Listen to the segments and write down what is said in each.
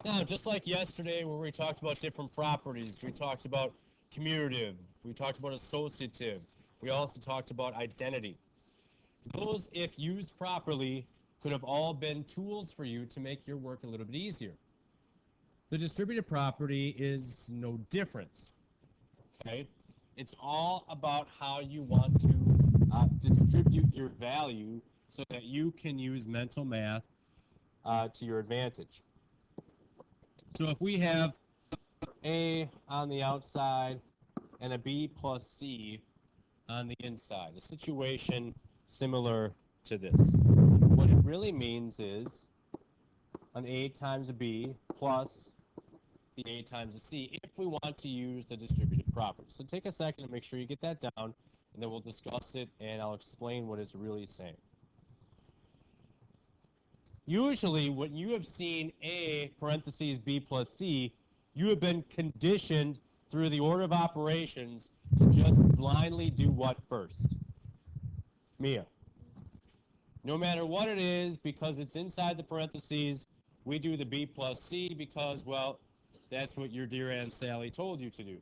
Now, just like yesterday where we talked about different properties, we talked about commutative, we talked about associative, we also talked about identity. Those, if used properly, could have all been tools for you to make your work a little bit easier. The distributive property is no different, okay? It's all about how you want to distribute your value so that you can use mental math to your advantage. So if we have A on the outside and a B plus C on the inside, a situation similar to this. What it really means is an A times a B plus the A times a C if we want to use the distributive property. So take a second to make sure you get that down, and then we'll discuss it, and I'll explain what it's really saying. Usually, when you have seen A parentheses B plus C, you have been conditioned through the order of operations to just blindly do what first? Mia. No matter what it is, because it's inside the parentheses, we do the B plus C because, well, that's what your dear Aunt Sally told you to do.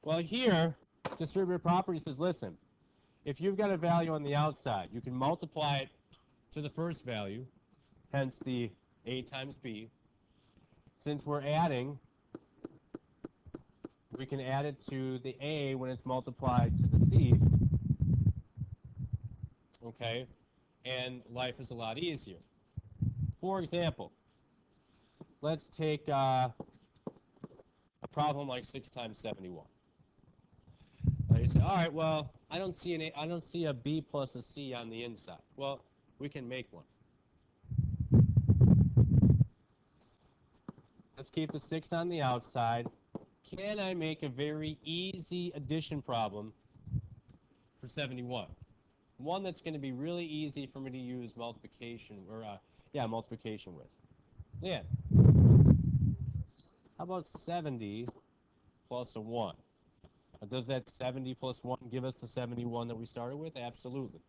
Well, here, distributive property says, listen, if you've got a value on the outside, you can multiply it to the first value, hence the A times B. Since we're adding, we can add it to the A when it's multiplied to the C. Okay, and life is a lot easier. For example, let's take a problem like 6 times 71. You say, all right, well, I don't see a B plus a C on the inside. Well, we can make one. Let's keep the 6 on the outside. Can I make a very easy addition problem for 71? One that's going to be really easy for me to use multiplication multiplication with. Yeah. How about 70 plus a 1? Does that 70 plus 1 give us the 71 that we started with? Absolutely.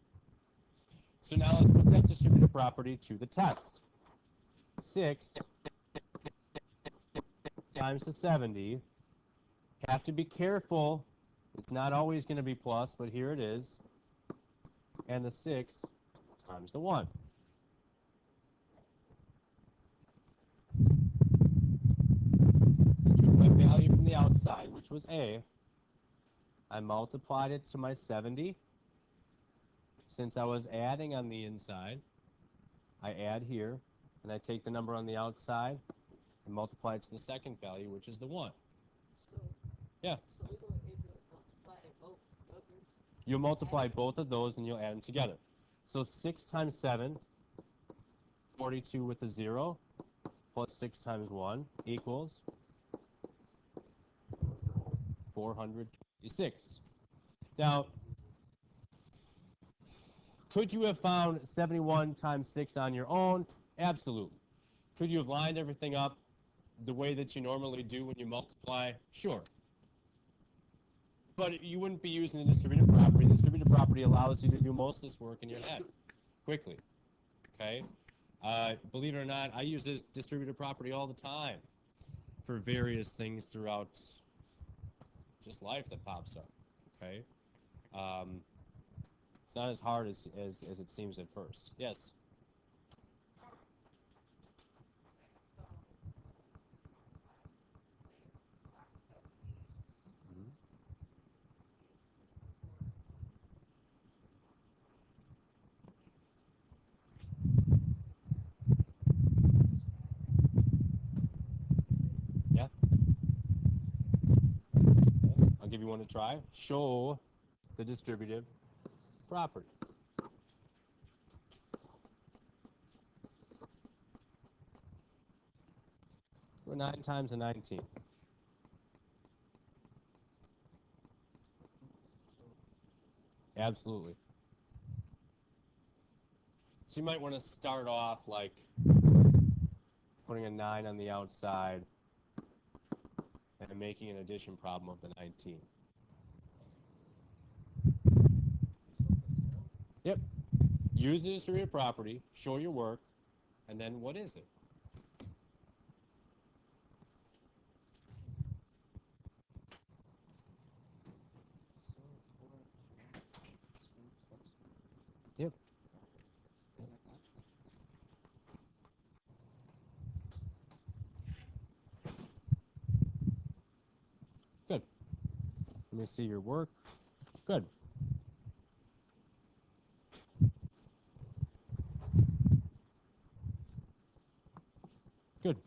So now let's put that distributive property to the test. 6 times the 70. Have to be careful. It's not always going to be plus, but here it is. And the 6 times the 1. I took my value from the outside, which was A. I multiplied it to my 70. Since I was adding on the inside, I add here, and I take the number on the outside and multiply it to the second value, which is the 1. Yeah. So we're going to multiply both of them. You'll multiply both of those and you'll add them together. So 6 times 7, 42 with a 0, plus 6 times 1 equals 426. Now, could you have found 71 times 6 on your own? Absolutely. Could you have lined everything up the way that you normally do when you multiply? Sure. But you wouldn't be using the distributive property. The distributive property allows you to do most of this work in your head quickly. Okay? Believe it or not, I use this distributive property all the time for various things throughout just life that pops up. Okay? It's not as hard as it seems at first. Yes? Yeah? Okay. I'll give you one to try. Show the distributive property. Go 9 times a 19. Absolutely. So you might want to start off like putting a 9 on the outside and making an addition problem of the 19. Yep. Use the distributive property, show your work, and then what is it? Let me see your work. Good. Good.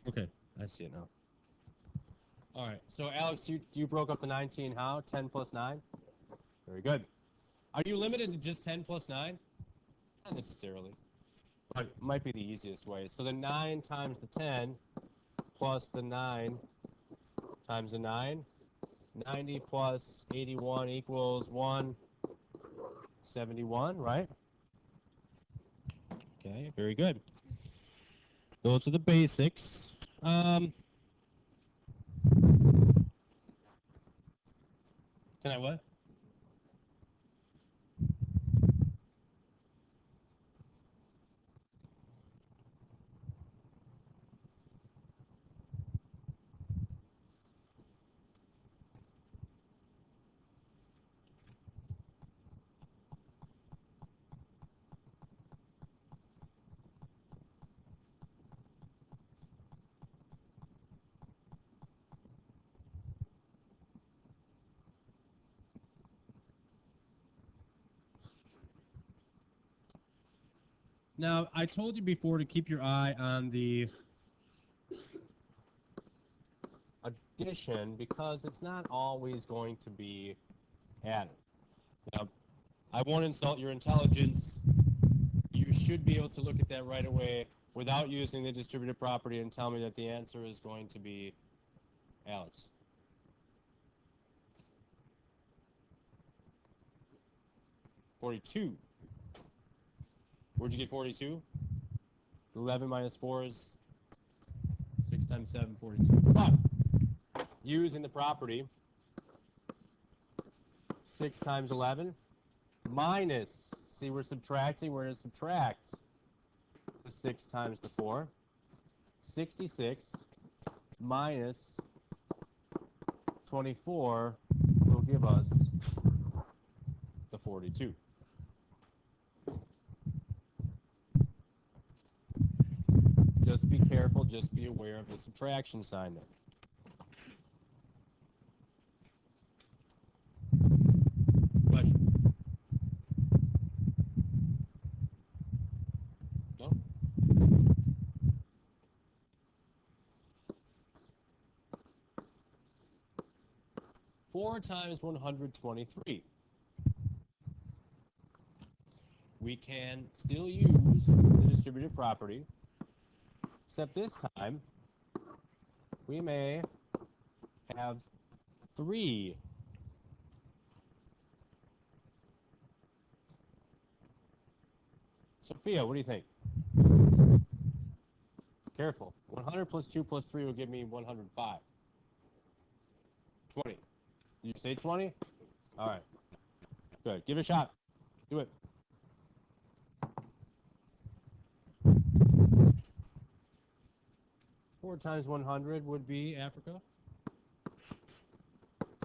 Okay, I see it now. All right, so Alex, you broke up the 19 how? 10 plus 9? Very good. Are you limited to just 10 plus 9? Not necessarily, but it might be the easiest way. So the 9 times the 10 plus the 9 times the 9. 90 plus 81 equals 171, right? Okay, very good. Those are the basics. Can I what? Now, I told you before to keep your eye on the addition because it's not always going to be added. Now, I won't insult your intelligence. You should be able to look at that right away without using the distributive property and tell me that the answer is going to be Alex. $42. Where'd you get 42? 11 minus 4 is 6 times 7, 42. But using the property, 6 times 11 minus, see we're subtracting, we're going to subtract the 6 times the 4. 66 minus 24 will give us the 42. Just be careful, just be aware of the subtraction sign there. Question? No? Four times 123. We can still use the distributive property, except this time we may have 3. Sophia, what do you think? Careful. 100 plus 2 plus 3 will give me 105. 20. Did you say 20? All right. Good. Give it a shot. Do it. Four times 100 would be Africa.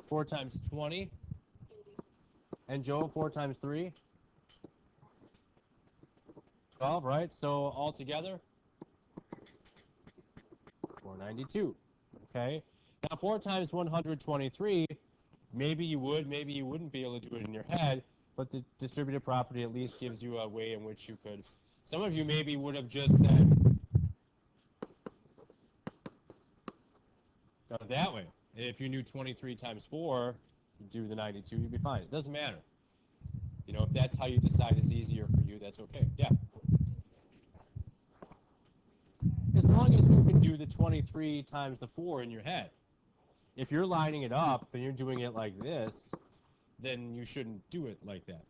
4 times 20. And Joe, 4 times 3? 12, right? So altogether, 492. Okay. Now 4 times 123, maybe you would, maybe you wouldn't be able to do it in your head, but the distributive property at least gives you a way in which you could. Some of you maybe would have just said, go that way. If you knew 23 times 4, you do the 92, you'd be fine. It doesn't matter. You know, if that's how you decide is easier for you, that's okay. Yeah. As long as you can do the 23 times the 4 in your head. If you're lining it up and you're doing it like this, then you shouldn't do it like that.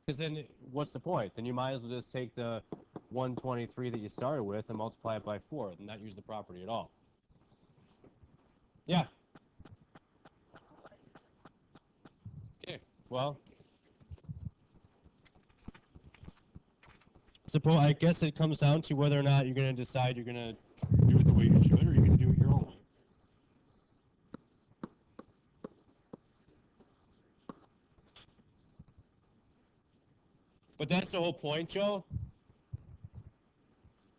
Because then what's the point? Then you might as well just take the 123 that you started with and multiply it by 4 and not use the property at all. Yeah. Okay, well, suppose I guess it comes down to whether or not you're going to decide you're going to do it the way you should or you're going to do it your own way. But that's the whole point, Joe.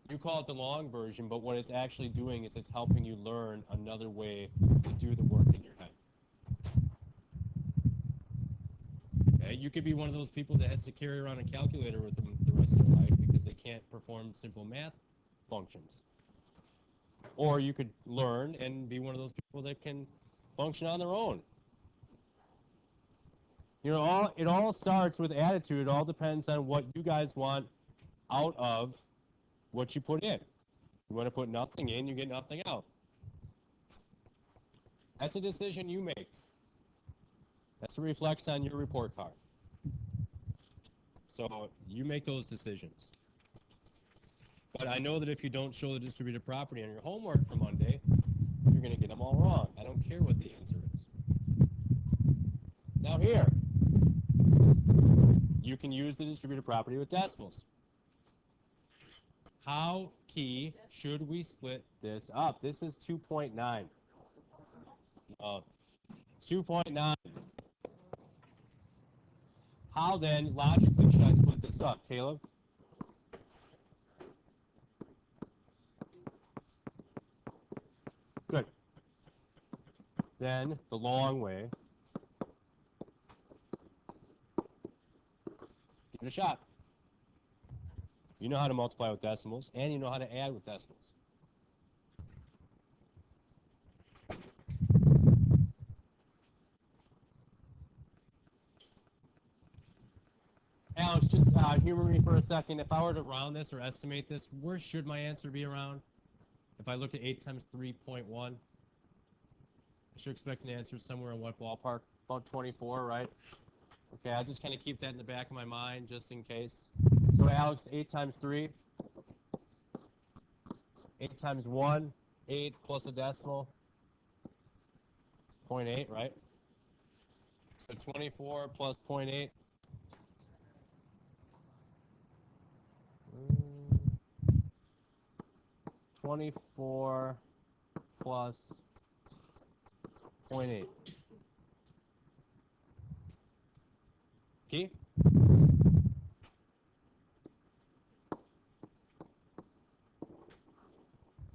You call it the long version, but what it's actually doing is it's helping you learn another way to do the work in your head. Okay? You could be one of those people that has to carry around a calculator with them the rest of their life because they can't perform simple math functions. Or you could learn and be one of those people that can function on their own. You know, it all starts with attitude. It all depends on what you guys want out of what you put in. You want to put nothing in, you get nothing out. That's a decision you make. That's what reflects on your report card. So you make those decisions. But I know that if you don't show the distributive property on your homework for Monday, you're going to get them all wrong. I don't care what the answer is. Now here, you can use the distributive property with decimals. How, Key, should we split this up? This is 2.9. It's 2.9. How then, logically, should I split this up, Caleb? Good. Then, the long way. Give it a shot. You know how to multiply with decimals, and you know how to add with decimals. Alex, just humor me for a second. If I were to round this or estimate this, where should my answer be around? If I look at 8 times 3.1, I should expect an answer somewhere in what ballpark? About 24, right? Okay, I'll just kind of keep that in the back of my mind just in case. So Alex, 8 times 3, 8 times 1, 8 plus a decimal, 0.8, right? So 24 plus 0.8. 24 plus 0.8. Key?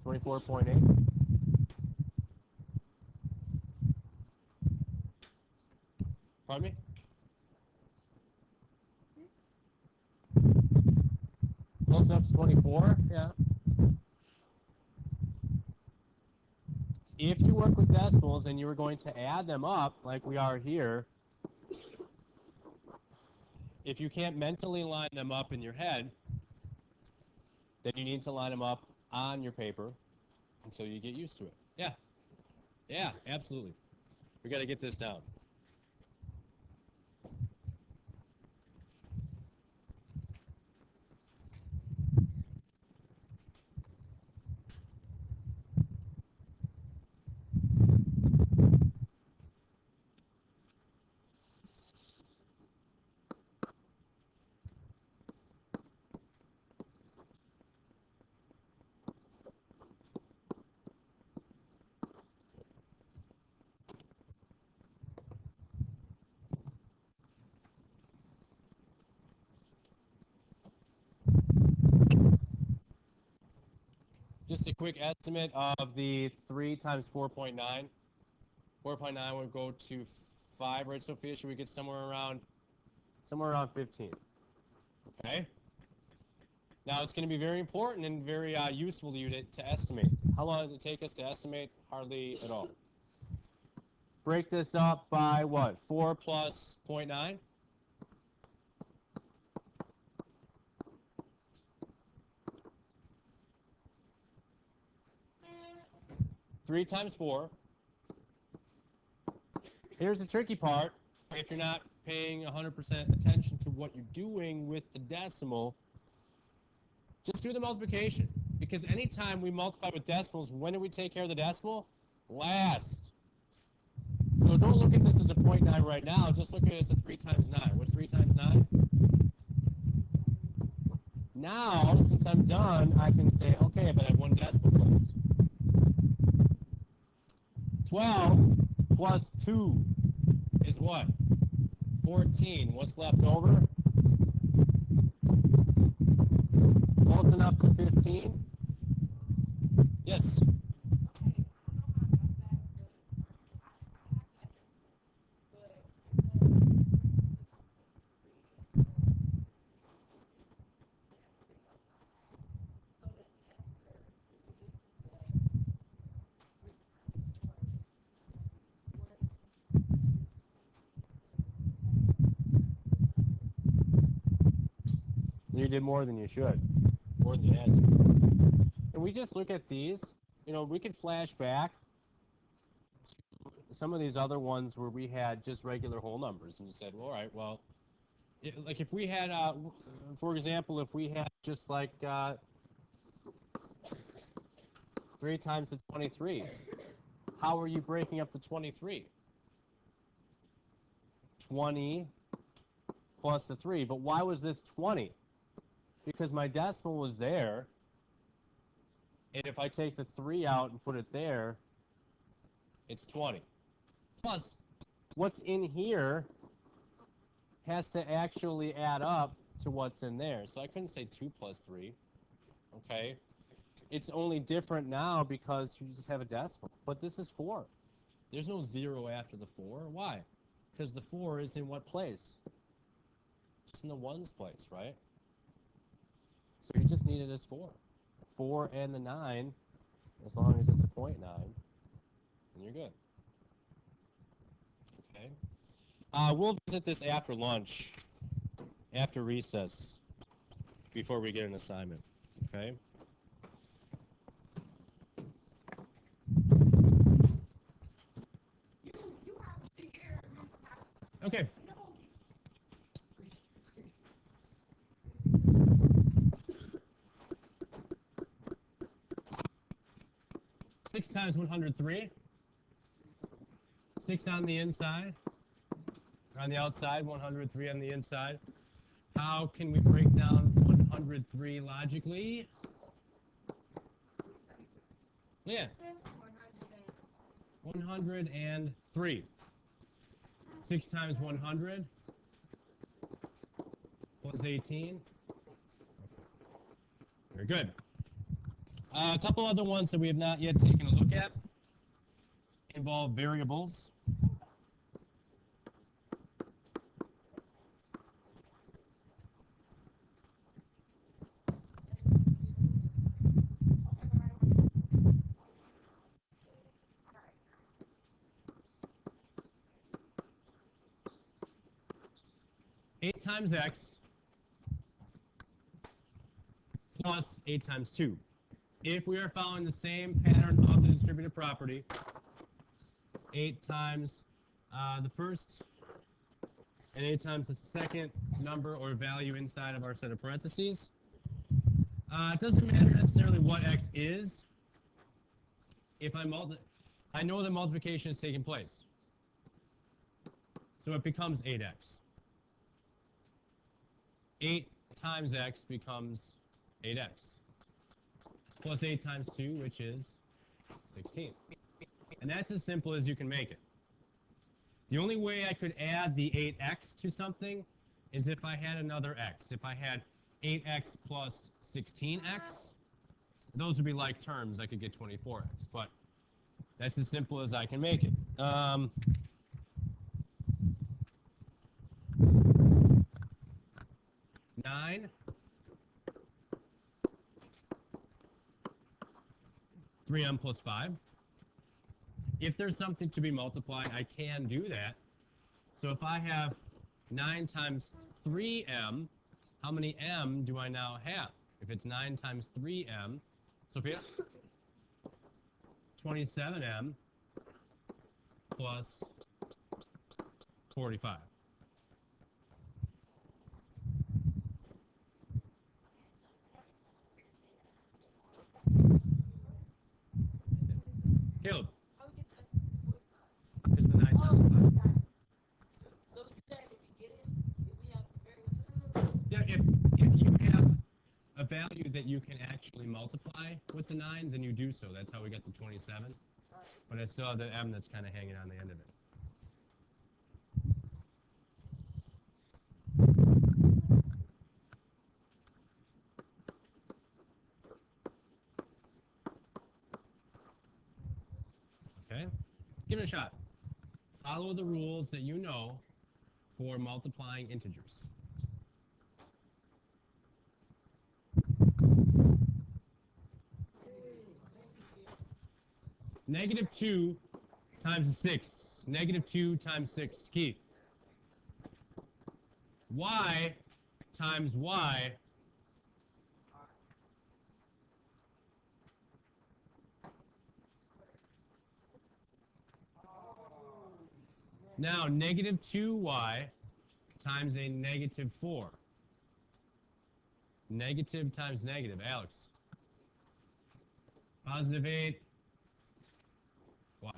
$24.8. Pardon me? Close up's 24, yeah. If you work with decimals and you were going to add them up like we are here, if you can't mentally line them up in your head, then you need to line them up on your paper until you get used to it. Yeah. Yeah, absolutely. We got to get this down. Just a quick estimate of the 3 times 4.9. 4.9 would go to 5, right, Sophia? Should we get somewhere around 15? Okay. Now it's going to be very important and very useful to you to estimate. How long does it take us to estimate? Hardly at all. Break this up by what? 4 plus 0.9? 3 times 4. Here's the tricky part. If you're not paying 100% attention to what you're doing with the decimal, just do the multiplication. Because anytime we multiply with decimals, when do we take care of the decimal? Last. So don't look at this as a 0.9 right now. Just look at it as a 3 times 9. What's 3 times 9? Now, since I'm done, I can say, okay, but I have one decimal place. 12 plus 2 is what? 14. What's left over? up to 15? Yes. You did more than you should. More than you had to. And we just look at these, you know, we could flash back to some of these other ones where we had just regular whole numbers and you said, well, all right, well, like if we had, for example, if we had just like 3 times the 23, how are you breaking up the 23? 20 plus the 3. But why was this 20? Because my decimal was there, and if I take the 3 out and put it there, it's 20. Plus, what's in here has to actually add up to what's in there. So I couldn't say 2 plus 3, okay? It's only different now because you just have a decimal. But this is 4. There's no 0 after the 4. Why? Because the 4 is in what place? Just in the ones place, right? So you just need it as 4. 4 and the 9, as long as it's a 0.9, and you're good. Okay. We'll visit this after lunch, after recess, before we get an assignment. Okay. Okay. Six times 103. 6 on the inside. Or on the outside, 103 on the inside. How can we break down 103 logically? Yeah. 103. 6 times 100 plus 18. Very good. A couple other ones that we have not yet taken a look at involve variables. Eight times x plus 8 times 2. If we are following the same pattern of the distributive property, 8 times the first and 8 times the second number or value inside of our set of parentheses. It doesn't matter necessarily what x is. If I know that multiplication is taking place. So it becomes 8x. 8 times x becomes 8x. Plus 8 times 2, which is 16. And that's as simple as you can make it. The only way I could add the 8x to something is if I had another x. If I had 8x plus 16x, those would be like terms. I could get 24x. But that's as simple as I can make it. 9, 3m plus 5. If there's something to be multiplied, I can do that. So if I have 9 times 3m, how many m do I now have? If it's 9 times 3m, Sophia? 27m plus 45. Caleb? Is the 9 times 5. So you said if you get it, if we have variables. Yeah, if you have a value that you can actually multiply with the 9, then you do so. That's how we get the 27. But I still have the m that's kind of hanging on the end of it. Give it a shot. Follow the rules that you know for multiplying integers. Negative 2 times 6. Negative 2 times 6. Keith. Y times y. Now, negative 2y times a negative 4. Negative times negative. Alex. Positive 8. Y.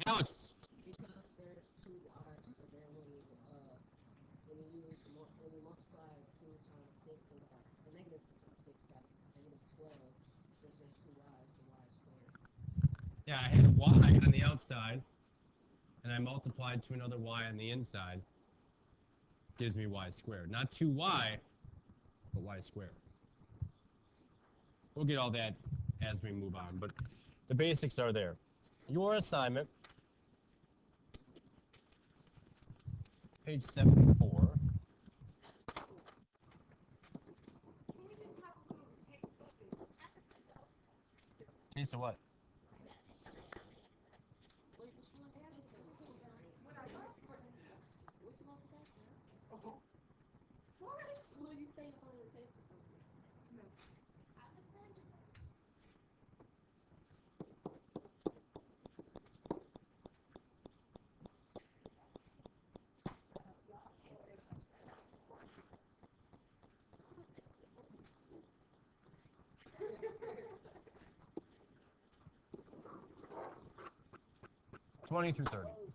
Alex. Because there's two Y's, so then when you multiply 2 times 6, so that the negative 2 times 6 got negative 12. Since there's two Y's, the Y squared. Yeah, I had a y on the outside, and I multiplied to another y on the inside. Gives me y squared. Not 2y, but y squared. We'll get all that as we move on, but the basics are there. Your assignment, page 74. Taste of what? Wait, which one? Which one was that? What do you say if I want to taste of something? 20 through 30.